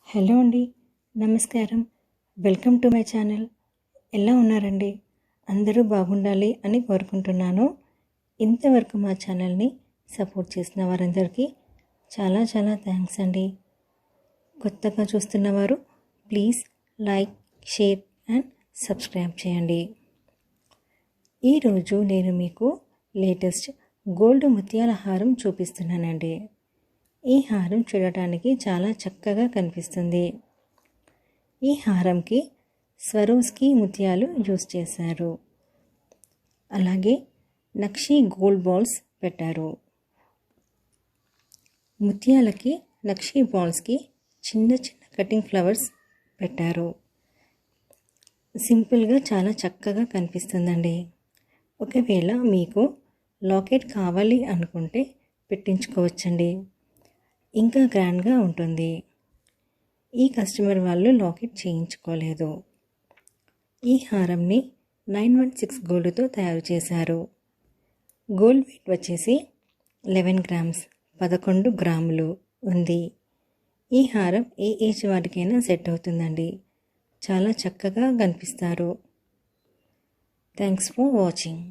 Hello అండి, నమస్కారం. Welcome to my channel. ఎలా ఉన్నారండి? అందరూ బాగుండాలి అని కోరుకుంటున్నాను. ఇంతవరకు మా ఛానల్ని సపోర్ట్ చేసిన వారందరికీ చాలా చాలా థ్యాంక్స్ అండి. కొత్తగా చూస్తున్నవారు please like, share and subscribe చేయండి. ఈరోజు నేను మీకు లేటెస్ట్ గోల్డ్ ముత్యాల హారం చూపిస్తున్నానండి. ఈ హారం చూడటానికి చాలా చక్కగా కనిపిస్తుంది. ఈ హారంకి స్వరోస్కి ముత్యాలు యూజ్ చేశారు. అలాగే నక్షి గోల్డ్ బాల్స్ పెట్టారు. ముత్యాలకి నక్షి బాల్స్కి చిన్న చిన్న కటింగ్ ఫ్లవర్స్ పెట్టారు. సింపుల్గా చాలా చక్కగా కనిపిస్తుందండి. ఒకవేళ మీకు లాకెట్ కావాలి అనుకుంటే పెట్టించుకోవచ్చండి, ఇంకా గ్రాండ్గా ఉంటుంది. ఈ కస్టమర్ వాళ్ళు లాకెట్ చేయించుకోలేదు. ఈ హారంని 916 గోల్డ్తో తయారు చేశారు. గోల్డ్ వెయిట్ వచ్చేసి 11 గ్రామ్స్ 11 గ్రాములు ఉంది. ఈ హారం ఏ ఏజ్ వారికైనా సెట్ అవుతుందండి. చాలా చక్కగా కనిపిస్తారు. Thanks for watching.